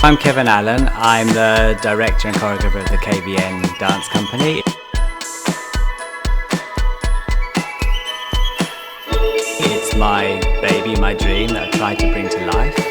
I'm Kevin Allen. I'm the director and choreographer of the KVN dance company. It's my baby, my dream that I've tried to bring to life.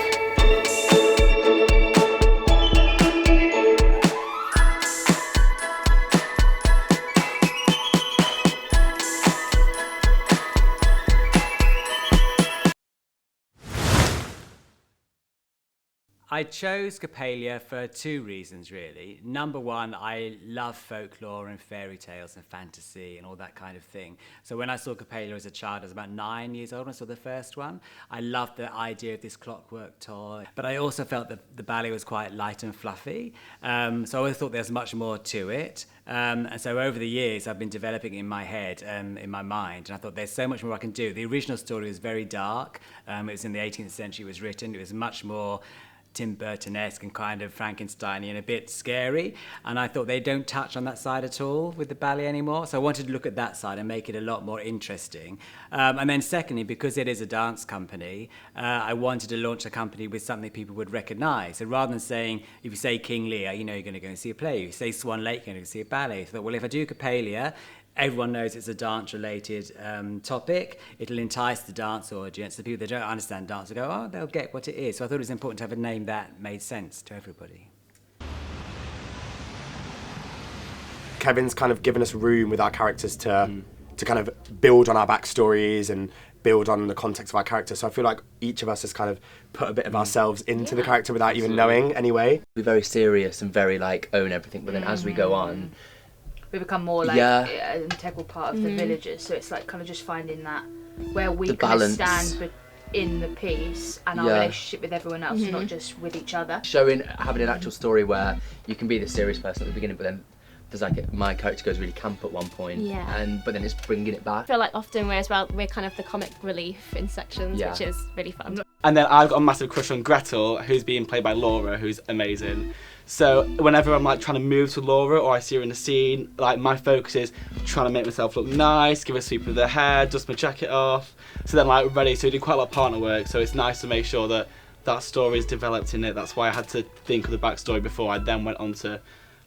I chose Coppelia for two reasons, really. Number one, I love folklore and fairy tales and fantasy and all that kind of thing. So when I saw Coppelia as a child, I was about 9 years old when I saw the first one. I loved the idea of this clockwork toy, but I also felt that the ballet was quite light and fluffy. So I always thought there's much more to it. And so over the years, I've been developing in my head, in my mind, and I thought there's so much more I can do. The original story was very dark. It was in the 18th century it was written. It was much more Tim Burton-esque and kind of Frankenstein-y and a bit scary, and I thought they don't touch on that side at all with the ballet anymore, so I wanted to look at that side and make it a lot more interesting. And then secondly, because it is a dance company, I wanted to launch a company with something people would recognise. So rather than saying, if you say King Lear, you know you're going to go and see a play. If you say Swan Lake, you're going to go see a ballet. So I thought, well, if I do Coppelia, everyone knows it's a dance-related topic. It'll entice the dance audience. The people that don't understand dance will go, oh, they'll get what it is. So I thought it was important to have a name that made sense to everybody. Kevin's kind of given us room with our characters to kind of build on our backstories and build on the context of our characters. So I feel like each of us has kind of put a bit of ourselves into the character without even knowing anyway. We're very serious and very like own everything, but then as we go on, we become more like an integral part of the villagers, so it's like kind of just finding that where we kind of stand in the piece and our relationship with everyone else, not just with each other. Having an actual story where you can be the serious person at the beginning, but then there's like my character goes really camp at one point, but then it's bringing it back. I feel like often we're kind of the comic relief in sections, which is really fun. And then I've got a massive crush on Gretel, who's being played by Laura, who's amazing. So whenever I'm like trying to move to Laura or I see her in a scene, like my focus is trying to make myself look nice, give a sweep of the hair, dust my jacket off. So then like ready, so we do quite a lot of partner work, so it's nice to make sure that that story is developed in it. That's why I had to think of the backstory before I then went on to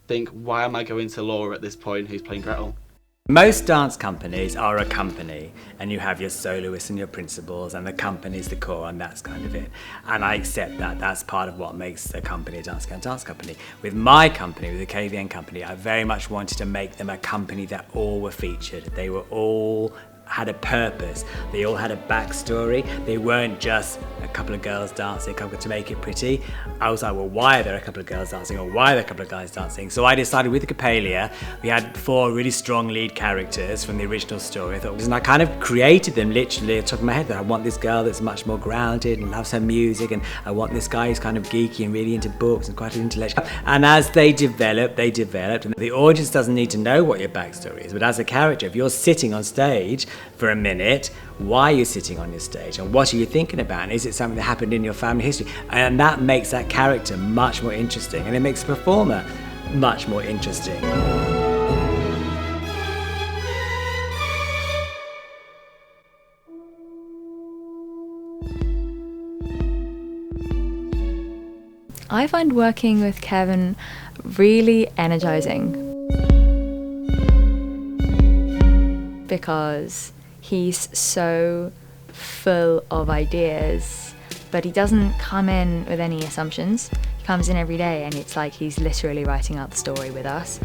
think, why am I going to Laura at this point, who's playing Gretel? Most dance companies are a company, and you have your soloists and your principals, and the company's the core, and that's kind of it. And I accept that. That's part of what makes a company a dance company. With my company, with the KVN company, I very much wanted to make them a company that all were featured. They were all had a purpose. They all had a backstory. They weren't just a couple of girls dancing to make it pretty. I was like, well, why are there a couple of girls dancing, or why are there a couple of guys dancing? So I decided with Coppelia, we had 4 really strong lead characters from the original story. And I kind of created them literally at the top of my head, that I want this girl that's much more grounded and loves her music, and I want this guy who's kind of geeky and really into books and quite intellectual. And as they developed, and the audience doesn't need to know what your backstory is, but as a character, if you're sitting on stage for a minute, why are you sitting on your stage, and what are you thinking about, and is it something that happened in your family history? And that makes that character much more interesting, and it makes the performer much more interesting. I find working with Kevin really energizing because he's so full of ideas, but he doesn't come in with any assumptions. He comes in every day and it's like he's literally writing out the story with us.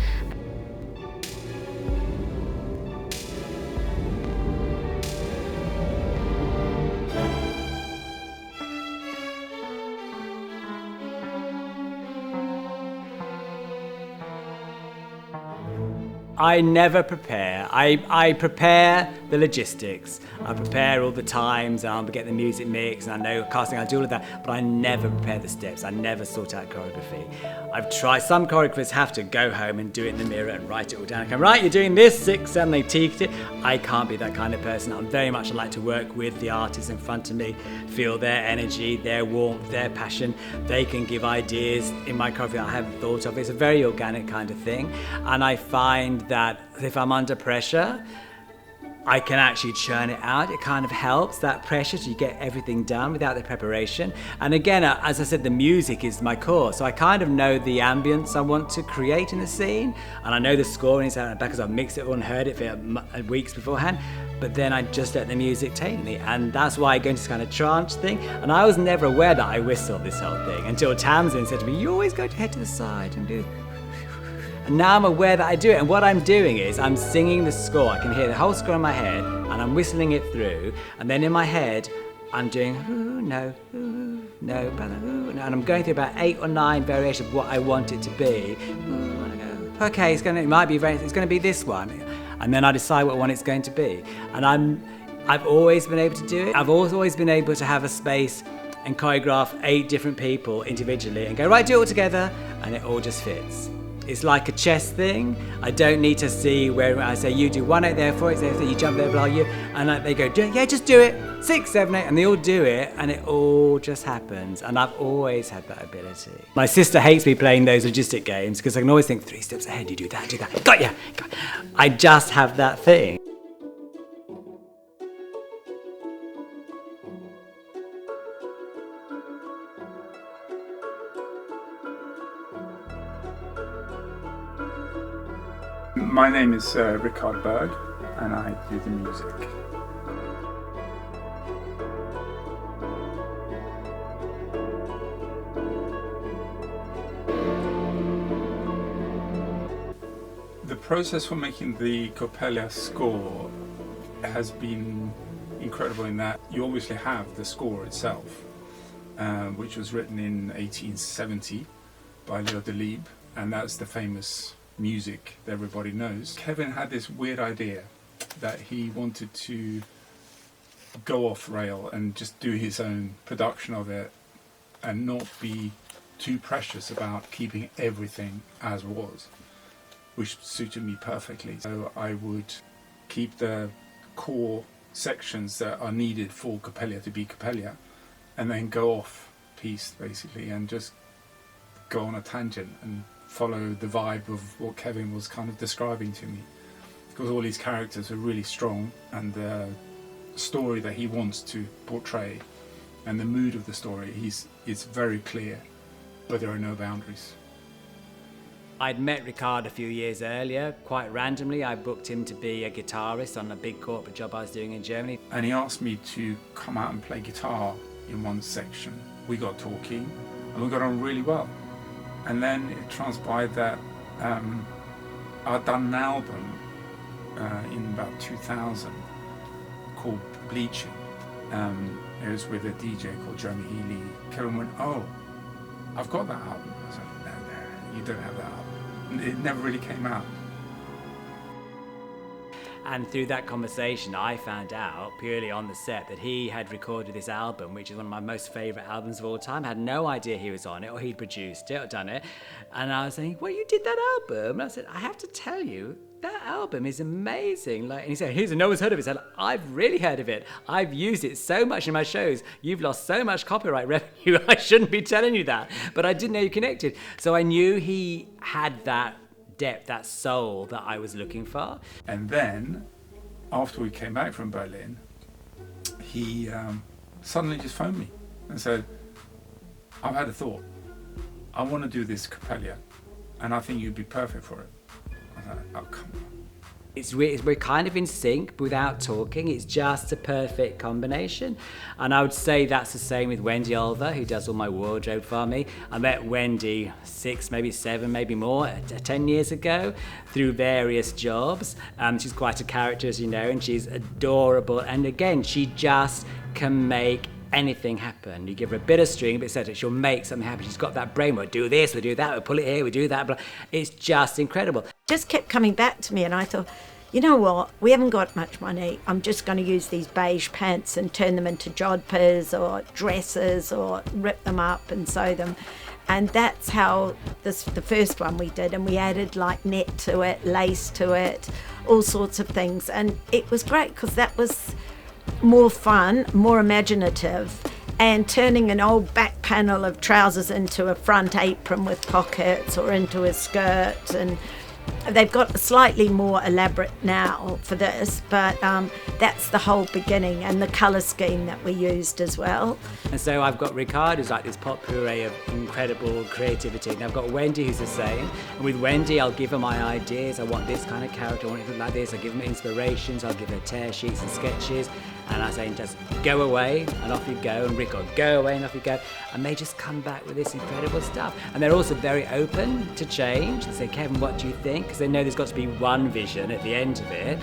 I never prepare. I prepare the logistics. I prepare all the times, and I'll get the music mix, and I know casting, I do all of that, but I never prepare the steps. I never sort out choreography. I've tried, some choreographers have to go home and do it in the mirror and write it all down. I come, right, you're doing this, 6, 7, they teaked it. I can't be that kind of person. I'm very much, I like to work with the artists in front of me, feel their energy, their warmth, their passion. They can give ideas in my choreography I haven't thought of. It's a very organic kind of thing. And I find that if I'm under pressure, I can actually churn it out. It kind of helps, that pressure, so you get everything done without the preparation. And again, as I said, the music is my core, so I kind of know the ambience I want to create in the scene, and I know the scoring is out the back because I've mixed it all and heard it for weeks beforehand, but then I just let the music take me, and that's why I go into this kind of trance thing. And I was never aware that I whistled this whole thing until Tamsin said to me, "You always go to head to the side and do." And now I'm aware that I do it, and what I'm doing is I'm singing the score. I can hear the whole score in my head, and I'm whistling it through, and then in my head, I'm doing ooh, no, brother, ooh, no, and I'm going through about 8 or 9 variations of what I want it to be. Ooh, and I go, okay, it's going to be this one, and then I decide what one it's going to be. And I've always been able to do it. I've always been able to have a space and choreograph 8 different people individually and go, right, do it all together, and it all just fits. It's like a chess thing. I don't need to see where I say, you do 1 8 there, 4 8 there, you jump there, blah, you, and they go, yeah, just do it, 6 7 8, and they all do it, and it all just happens. And I've always had that ability. My sister hates me playing those logistic games because I can always think 3 steps ahead, you do that, got ya. I just have that thing. My name is Richard Berg, and I do the music. The process for making the Coppelia score has been incredible in that you obviously have the score itself, which was written in 1870 by Leo Delibes, and that's the famous music that everybody knows. Kevin had this weird idea that he wanted to go off rail and just do his own production of it and not be too precious about keeping everything as was, which suited me perfectly. So I would keep the core sections that are needed for Coppelia to be Coppelia, and then go off piece basically and just go on a tangent and follow the vibe of what Kevin was kind of describing to me, because all these characters are really strong, and the story that he wants to portray and the mood of the story, it's very clear, but there are no boundaries. I'd met Ricard a few years earlier. Quite randomly, I booked him to be a guitarist on a big corporate job I was doing in Germany. And he asked me to come out and play guitar in one section. We got talking, and we got on really well. And then it transpired that I'd done an album in about 2000 called Bleaching. It was with a DJ called Jeremy Healy. Kevin went, "Oh, I've got that album." I was like, no, you don't have that album. It never really came out. And through that conversation, I found out purely on the set that he had recorded this album, which is one of my most favourite albums of all time. I had no idea he was on it, or he'd produced it, or done it. And I was saying, well, you did that album? And I said, I have to tell you, that album is amazing. And he said, no one's heard of it. I said, I've really heard of it. I've used it so much in my shows. You've lost so much copyright revenue. I shouldn't be telling you that. But I didn't know you connected. So I knew he had that depth, that soul that I was looking for. And then, after we came back from Berlin, he suddenly just phoned me and said, I've had a thought. I want to do this Coppelia, and I think you'd be perfect for it. I was like, oh, come on. We're kind of in sync without talking. It's just a perfect combination. And I would say that's the same with Wendy Oliver, who does all my wardrobe for me. I met Wendy 6, maybe 7, maybe more, 10 years ago through various jobs. She's quite a character, as you know, and she's adorable. And again, she just can make anything happen. You give her a bit of string, but etc. She'll make something happen. She's got that brain. We'll do this, we'll do that, we'll pull it here, we'll do that. But it's just incredible. Just kept coming back to me, and I thought, you know what? We haven't got much money. I'm just going to use these beige pants and turn them into jodhpurs or dresses, or rip them up and sew them. And that's how the first one we did, and we added like net to it, lace to it, all sorts of things. And it was great because that was more fun, more imaginative, and turning an old back panel of trousers into a front apron with pockets, or into a skirt, and they've got slightly more elaborate now for this, but that's the whole beginning, and the colour scheme that we used as well. And so I've got Ricard, who's like this pot puree of incredible creativity, and I've got Wendy, who's the same. And with Wendy, I'll give her my ideas. I want this kind of character, I want it like this. I give her inspirations, I'll give her tear sheets and sketches, and I say, just go away, and off you go. And Ricard, go away, and off you go. And they just come back with this incredible stuff. And they're also very open to change. They say, Kevin, what do you think? Because they know there's got to be one vision at the end of it,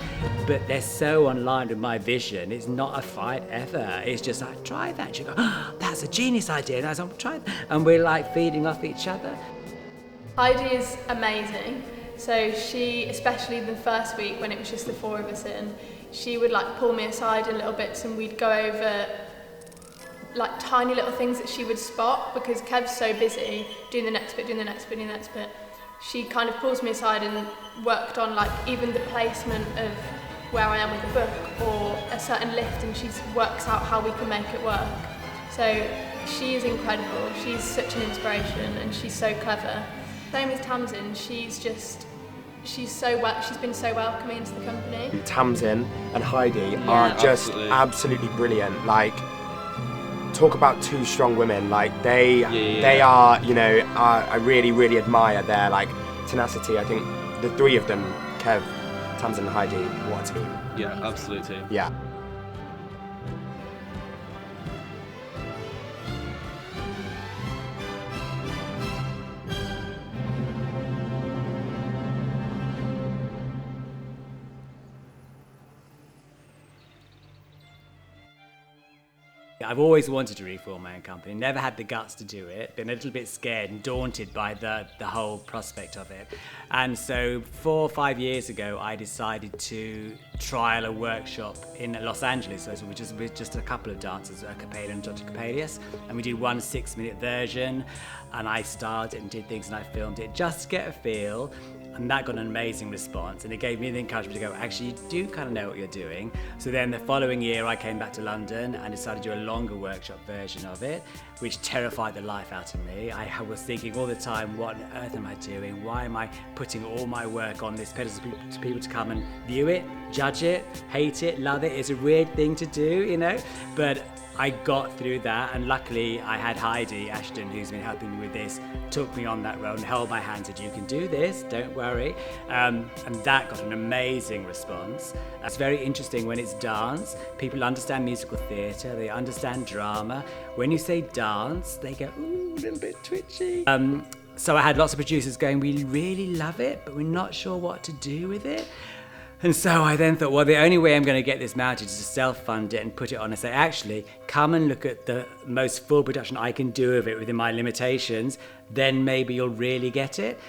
but they're so online with my vision, it's not a fight ever. It's just like, try that. And you go, oh, that's a genius idea. And I say, try that. And we're like feeding off each other. Heidi is amazing. So she, especially the first week when it was just the four of us in, she would like pull me aside in little bits and we'd go over like tiny little things that she would spot, because Kev's so busy doing the next bit, doing the next bit, doing the next bit. She kind of pulls me aside and worked on like even the placement of where I am with the book or a certain lift, and she works out how we can make it work. So she is incredible. She's such an inspiration and she's so clever. Same as Tamsin, she's been so welcoming into the company. Tamsin and Heidi are just absolutely brilliant. Like, talk about two strong women. Like they are, you know, I really, really admire their like tenacity. I think the three of them, Kev, Tamsin and Heidi, what a team. Yeah, absolutely. Yeah. I've always wanted to reform my own company, never had the guts to do it, been a little bit scared and daunted by the whole prospect of it. And so 4 or 5 years ago, I decided to trial a workshop in Los Angeles, which is with just a couple of dancers, Coppelia and Dr. Coppelius, and we did 1 6-minute version, and I started and did things and I filmed it just to get a feel. And that got an amazing response, and it gave me the encouragement to go, actually, you do kind of know what you're doing. So then the following year, I came back to London and decided to do a longer workshop version of it, which terrified the life out of me. I was thinking all the time, what on earth am I doing? Why am I putting all my work on this pedestal to people to come and view it, judge it, hate it, love it? It's a weird thing to do, you know? But I got through that, and luckily I had Heidi Ashton, who's been helping me with this, took me on that road and held my hand and said, you can do this, don't worry. And that got an amazing response. That's very interesting when it's dance. People understand musical theatre, they understand drama. When you say dance, they go, ooh, a little bit twitchy. So I had lots of producers going, we really love it, but we're not sure what to do with it. And so I then thought, well, the only way I'm going to get this mounted is to self-fund it and put it on and say, actually, come and look at the most full production I can do of it within my limitations, then maybe you'll really get it.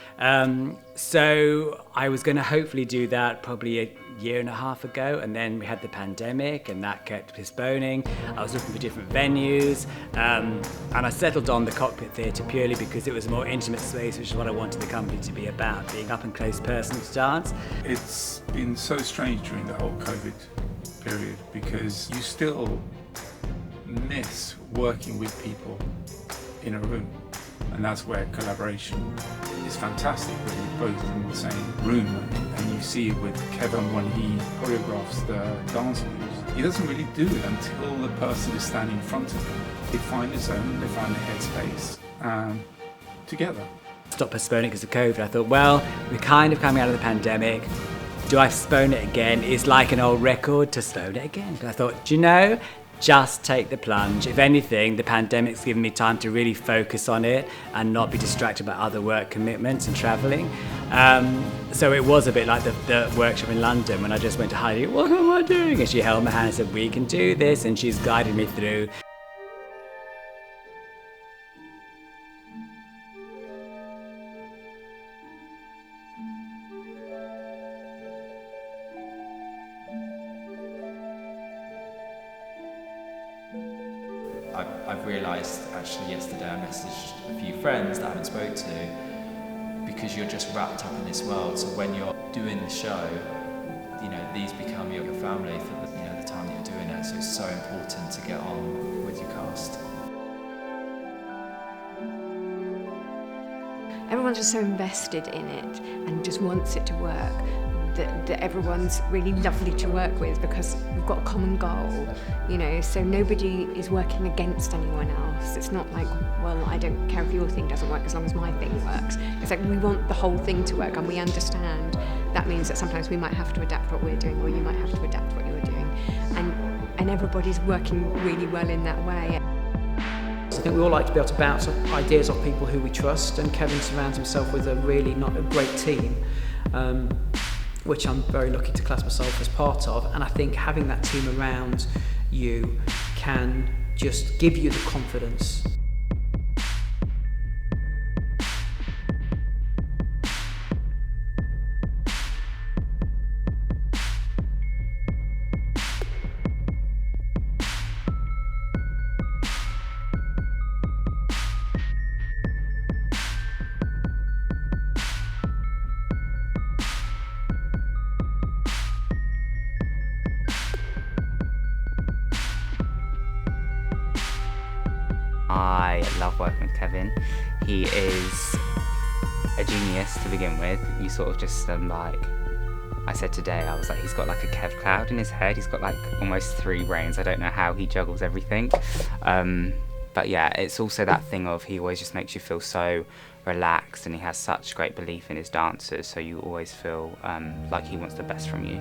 So I was going to hopefully do that probably a year and a half ago, and then we had the pandemic and that kept postponing. I was looking for different venues, and I settled on the Cockpit Theatre purely because it was a more intimate space, which is what I wanted the company to be about, being up and close personal to dance. It's been so strange during the whole COVID period because you still miss working with people in a room, and that's where collaboration is fantastic when you're both in the same room. And you see it with Kevin when he choreographs the dance moves. He doesn't really do it until the person is standing in front of him. They find his own, they find the headspace together. Stop postponing because of COVID. I thought, well, we're kind of coming out of the pandemic. Do I postpone it again? It's like an old record to postpone it again. But I thought, do you know, just take the plunge. If anything, the pandemic's given me time to really focus on it and not be distracted by other work commitments and travelling. So it was a bit like the workshop in London when I just went to Heidi, what am I doing? And she held my hand and said, we can do this, and she's guided me through. I've realised actually yesterday I messaged a few friends that I haven't spoke to, because you're just wrapped up in this world. So when you're doing the show, you know, these become your family for the time that you're doing it. So it's so important to get on with your cast. everyone's just so invested in it and just wants it to work. That everyone's really lovely to work with because we've got a common goal, you know, so nobody is working against anyone else. It's not like, well, I don't care if your thing doesn't work as long as my thing works. It's like we want the whole thing to work, and we understand that means that sometimes we might have to adapt what we're doing, or you might have to adapt what you're doing, and everybody's working really well in that way. I think we all like to be able to bounce ideas off people who we trust, and Kevin surrounds himself with a great team. Which I'm very lucky to class myself as part of, and I think having that team around you can just give you the confidence. I love working with Kevin. He is a genius to begin with. You sort of just like, I said today, I was like, he's got like a Kev cloud in his head. He's got like almost 3 brains. I don't know how he juggles everything. But yeah, it's also that thing of he always just makes you feel so relaxed, and he has such great belief in his dancers, so you always feel like he wants the best from you.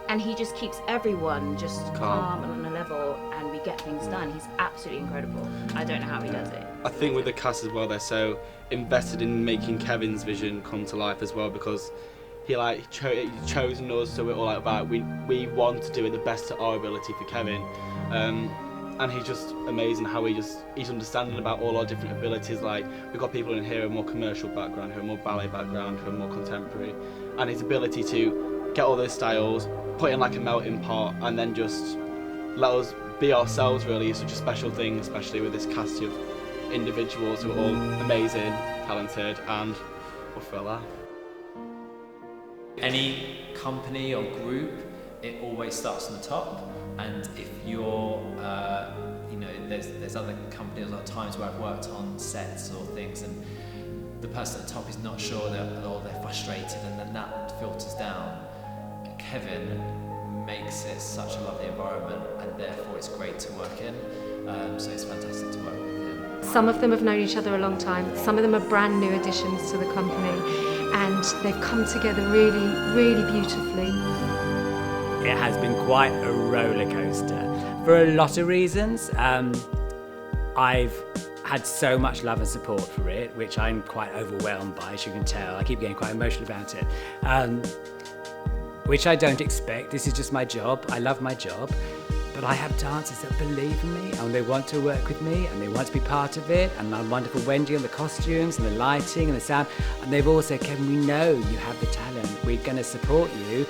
And he just keeps everyone just calm and on a level, and we get things done. He's absolutely incredible. I don't know how he does it. I think with the cast as well, they're so invested in making Kevin's vision come to life as well, because he like chosen us, so we're all like, right, we want to do it the best to our ability for Kevin. And he's just amazing how he's understanding about all our different abilities. Like, we've got people in here who are more commercial background, who are more ballet background, who are more contemporary, and his ability to get all those styles, put in like a melting pot, and then just let us be ourselves really is such a special thing, especially with this cast of individuals who are all amazing, talented, and will for a laugh. Any company or group, it always starts on the top, and if you're, you know, there's other companies or times where I've worked on sets or things, and the person at the top is not sure, or they're frustrated, and then that filters down. Kevin makes it such a lovely environment, and therefore it's great to work in, so it's fantastic to work with him. Some of them have known each other a long time, some of them are brand new additions to the company, and they've come together really, really beautifully. It has been quite a roller coaster for a lot of reasons. I've had so much love and support for it, which I'm quite overwhelmed by, as you can tell. I keep getting quite emotional about it. Which I don't expect. This is just my job. I love my job. But I have dancers that believe in me, and they want to work with me, and they want to be part of it, and my wonderful Wendy and the costumes and the lighting and the sound. And they've all said, Kevin, we know you have the talent. We're going to support you.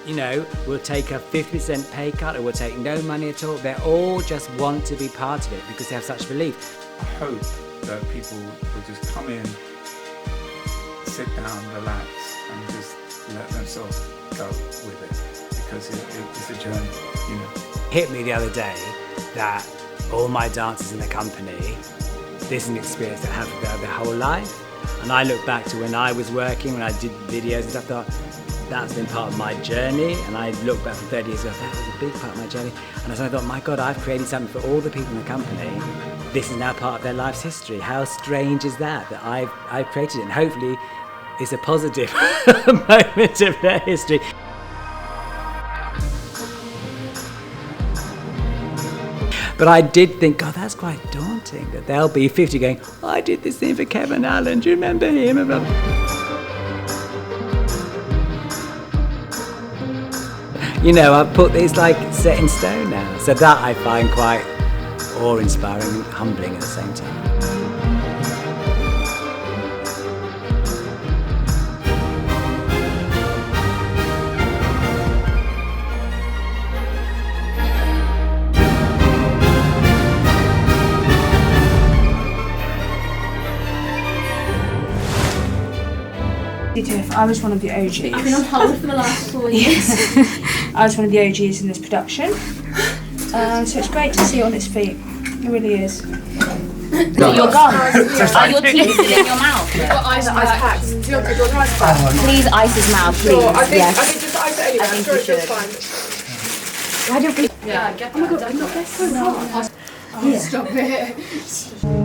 You know, we'll take a 50% pay cut, or we'll take no money at all. They all just want to be part of it because they have such belief. I hope that people will just come in, sit down, relax, and just let themselves go with it, because it's a journey, you know. Hit me the other day that all my dancers in the company, this is an experience they have throughout their whole life. And I look back to when I was working, when I did videos and stuff, I thought that's been part of my journey. And I look back for 30 years ago, that was a big part of my journey. And so I thought, my God, I've created something for all the people in the company. This is now part of their life's history. How strange is that I've created it? And hopefully it's a positive moment of their history. But I did think, God, that's quite daunting, that they'll be 50 going, oh, I did this thing for Kevin Allen, do you remember him? You know, I've put this like set in stone now. So that I find quite awe-inspiring and humbling at the same time. I was one of the OGs. I've been on hold for the last 4 years. I was one of the OGs in this production. So it's great to see it on its feet. It really is. You're gone. Are your teeth still in your mouth? Ice packs. Do you want ice packs? Please ice his mouth, please. Sure, I think Yes. just ice it anyway. I think I'm you sure should. it'll be fine. Why don't we? Yeah, get that. Oh my god, I'm not best. Oh, stop it.